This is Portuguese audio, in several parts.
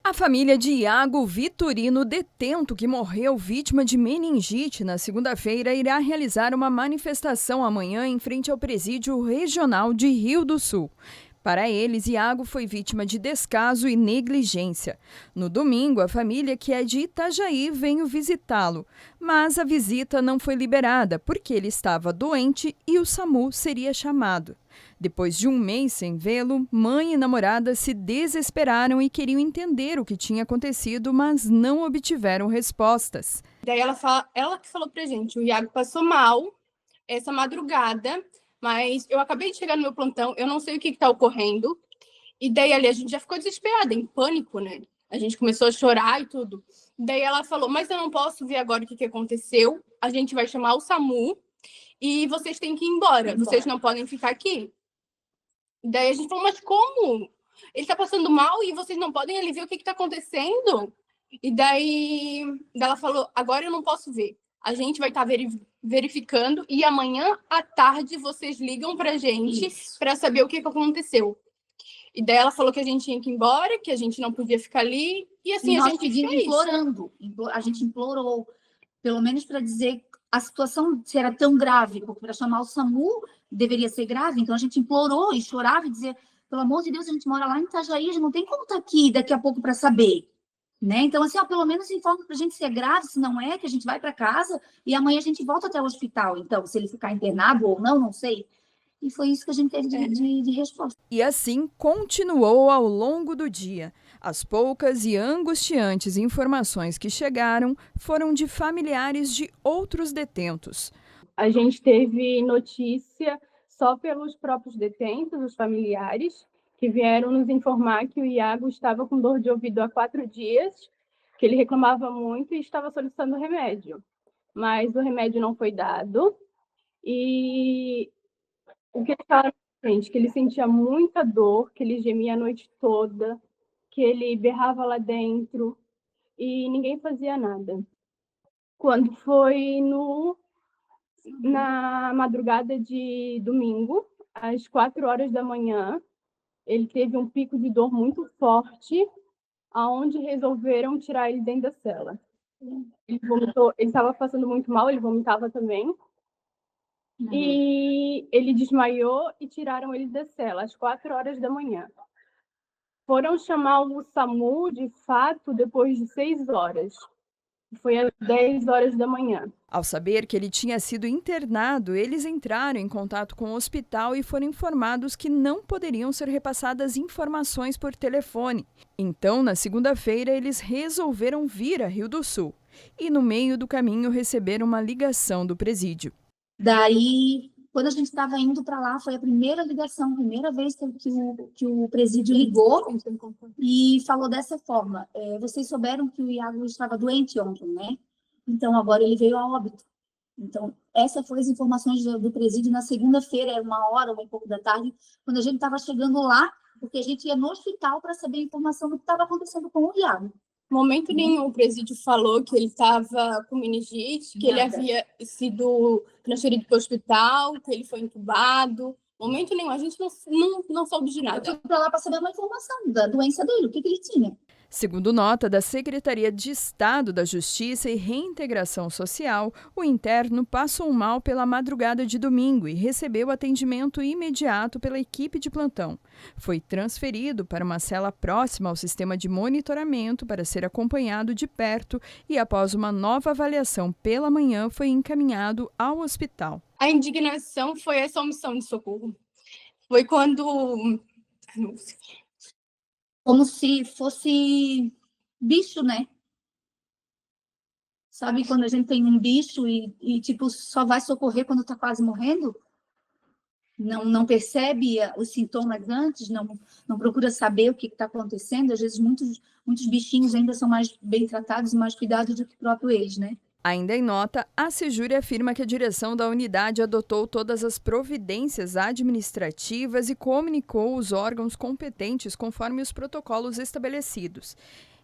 A família de Iago Vitorino, detento que morreu vítima de meningite na segunda-feira, irá realizar uma manifestação amanhã em frente ao Presídio Regional de Rio do Sul. Para eles, Iago foi vítima de descaso e negligência. No domingo, a família, que é de Itajaí, veio visitá-lo, mas a visita não foi liberada porque ele estava doente e o SAMU seria chamado. Depois de um mês sem vê-lo, mãe e namorada se desesperaram e queriam entender o que tinha acontecido, mas não obtiveram respostas. Daí ela que falou pra gente, o Iago passou mal essa madrugada, mas eu acabei de chegar no meu plantão, eu não sei o que está ocorrendo. E daí ali a gente já ficou desesperada, em pânico, né? A gente começou a chorar e tudo. Daí ela falou, mas eu não posso ver agora o que aconteceu, a gente vai chamar o SAMU e vocês têm que ir embora, vocês não podem ficar aqui. Daí a gente falou, mas como? Ele tá passando mal e vocês não podem ali ver o que tá acontecendo? E daí ela falou, agora eu não posso ver. A gente vai estar verificando e amanhã à tarde vocês ligam pra gente para saber o que aconteceu. E daí ela falou que a gente tinha que ir embora, que a gente não podia ficar ali. E assim, nós a gente pedimos, a gente implorou, pelo menos para dizer a situação se era tão grave, porque para chamar o SAMU deveria ser grave, então a gente implorou e chorava e dizia, pelo amor de Deus, a gente mora lá em Itajaí, a gente não tem como estar aqui daqui a pouco para saber, né? Então, assim, pelo menos informa para a gente se é grave, se não é, que a gente vai para casa e amanhã a gente volta até o hospital. Então, se ele ficar internado ou não, não sei. E foi isso que a gente teve de resposta. E assim continuou ao longo do dia. As poucas e angustiantes informações que chegaram foram de familiares de outros detentos. A gente teve notícia só pelos próprios detentos, os familiares, que vieram nos informar que o Iago estava com dor de ouvido há 4 dias, que ele reclamava muito e estava solicitando remédio. Mas o remédio não foi dado. E o que ele falaram pra gente, que ele sentia muita dor, que ele gemia a noite toda, que ele berrava lá dentro e ninguém fazia nada. Quando foi na madrugada de domingo, às 4 horas da manhã, ele teve um pico de dor muito forte, aonde resolveram tirar ele dentro da cela. Ele vomitou, ele estava passando muito mal, ele vomitava também. E ele desmaiou e tiraram ele da cela às 4 horas da manhã. Foram chamar o SAMU, de fato, depois de 6 horas. Foi às 10 horas da manhã. Ao saber que ele tinha sido internado, eles entraram em contato com o hospital e foram informados que não poderiam ser repassadas informações por telefone. Então, na segunda-feira, eles resolveram vir a Rio do Sul. E no meio do caminho receberam uma ligação do presídio. Daí, quando a gente estava indo para lá, foi a primeira ligação, a primeira vez que o presídio ligou e falou dessa forma. Vocês souberam que o Iago estava doente ontem, né? Então, agora ele veio a óbito. Então, essas foram as informações do presídio na segunda-feira, era 1h, 1h pouco da tarde, quando a gente estava chegando lá, porque a gente ia no hospital para saber a informação do que estava acontecendo com o Iago. Momento nenhum o presídio falou que ele estava com meningite, que ele havia sido transferido para o hospital, que ele foi entubado. Momento nenhum, a gente não soube de nada. Eu fui para lá para saber uma informação da doença dele, o que ele tinha. Segundo nota da Secretaria de Estado da Justiça e Reintegração Social, o interno passou mal pela madrugada de domingo e recebeu atendimento imediato pela equipe de plantão. Foi transferido para uma cela próxima ao sistema de monitoramento para ser acompanhado de perto e, após uma nova avaliação pela manhã, foi encaminhado ao hospital. A indignação foi essa omissão de socorro. Foi quando... Como se fosse bicho, né? Sabe quando a gente tem um bicho e tipo, só vai socorrer quando tá quase morrendo? Não percebe os sintomas antes, não procura saber o que está acontecendo. Às vezes, muitos bichinhos ainda são mais bem tratados e mais cuidados do que próprio eles, né? Ainda em nota, a Sejure afirma que a direção da unidade adotou todas as providências administrativas e comunicou os órgãos competentes conforme os protocolos estabelecidos.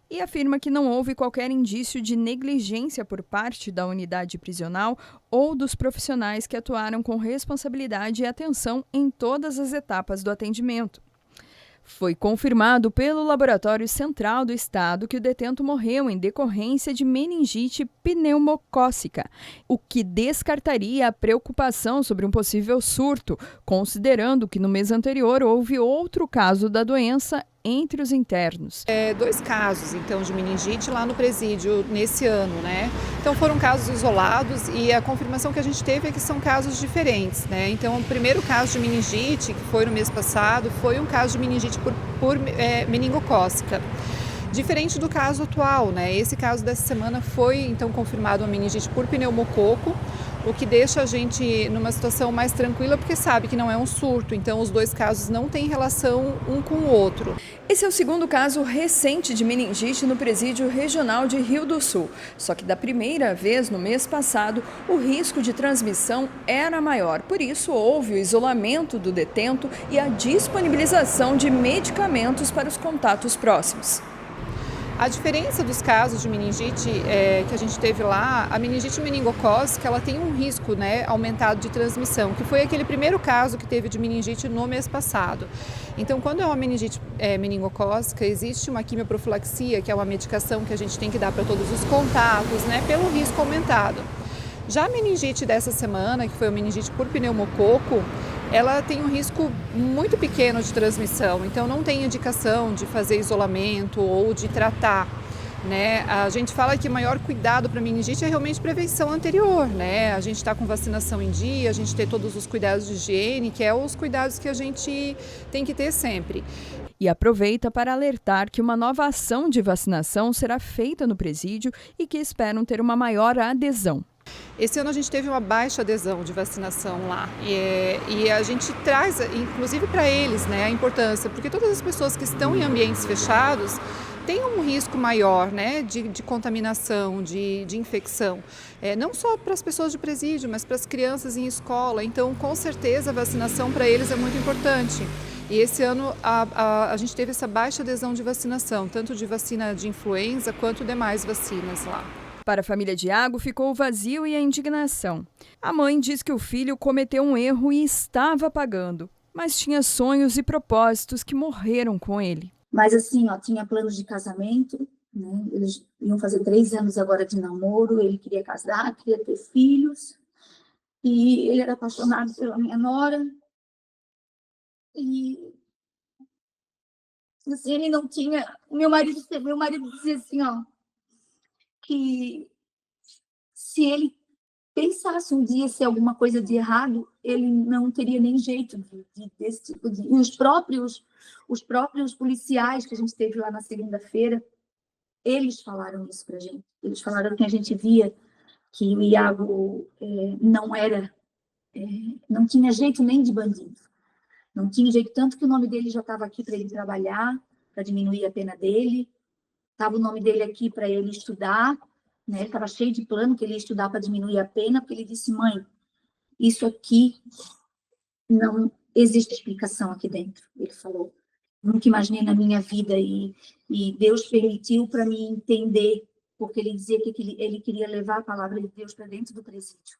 E afirma que não houve qualquer indício de negligência por parte da unidade prisional ou dos profissionais que atuaram com responsabilidade e atenção em todas as etapas do atendimento. Foi confirmado pelo Laboratório Central do Estado que o detento morreu em decorrência de meningite pneumocócica, o que descartaria a preocupação sobre um possível surto, considerando que no mês anterior houve outro caso da doença entre os internos. 2 casos, então, de meningite lá no presídio nesse ano, né? Então foram casos isolados e a confirmação que a gente teve é que são casos diferentes, né? Então o primeiro caso de meningite, que foi no mês passado, foi um caso de meningite por meningocócica. Diferente do caso atual, né? Esse caso dessa semana foi, então, confirmado uma meningite por pneumococo, o que deixa a gente numa situação mais tranquila, porque sabe que não é um surto, então os 2 casos não têm relação um com o outro. Esse é o segundo caso recente de meningite no Presídio Regional de Rio do Sul. Só que da primeira vez, no mês passado, o risco de transmissão era maior. Por isso, houve o isolamento do detento e a disponibilização de medicamentos para os contatos próximos. A diferença dos casos de meningite que a gente teve lá, a meningite meningocócica, ela tem um risco, né, aumentado de transmissão, que foi aquele primeiro caso que teve de meningite no mês passado. Então, quando é uma meningite meningocócica, existe uma quimioprofilaxia, que é uma medicação que a gente tem que dar para todos os contatos, né, pelo risco aumentado. Já a meningite dessa semana, que foi a meningite por pneumococo, ela tem um risco muito pequeno de transmissão, então não tem indicação de fazer isolamento ou de tratar, né? A gente fala que o maior cuidado para a meningite é realmente prevenção anterior, né? A gente está com vacinação em dia, a gente ter todos os cuidados de higiene, que é os cuidados que a gente tem que ter sempre. E aproveita para alertar que uma nova ação de vacinação será feita no presídio e que esperam ter uma maior adesão. Esse ano a gente teve uma baixa adesão de vacinação lá e a gente traz, inclusive para eles, né, a importância, porque todas as pessoas que estão em ambientes fechados têm um risco maior, né, de contaminação, de infecção, não só para as pessoas de presídio, mas para as crianças em escola. Então, com certeza, a vacinação para eles é muito importante. E esse ano a gente teve essa baixa adesão de vacinação, tanto de vacina de influenza quanto demais vacinas lá. Para a família de Iago, ficou o vazio e a indignação. A mãe diz que o filho cometeu um erro e estava pagando, mas tinha sonhos e propósitos que morreram com ele. Mas assim, ó, tinha planos de casamento, né? Eles iam fazer 3 anos agora de namoro, ele queria casar, queria ter filhos, e ele era apaixonado pela minha nora, e assim, ele não tinha... Meu marido dizia assim, ó, que se ele pensasse um dia se alguma coisa de errado, ele não teria nem jeito desse tipo de... E os próprios policiais que a gente teve lá na segunda-feira, eles falaram isso pra gente. Eles falaram que a gente via que o Iago não tinha jeito nem de bandido. Não tinha jeito, tanto que o nome dele já estava aqui para ele trabalhar, para diminuir a pena dele. Estava o nome dele aqui para ele estudar, né? Ele estava cheio de plano que ele ia estudar para diminuir a pena, porque ele disse: mãe, isso aqui não existe explicação aqui dentro. Ele falou: nunca imaginei na minha vida e Deus permitiu para mim entender, porque ele dizia que ele queria levar a palavra de Deus para dentro do presídio.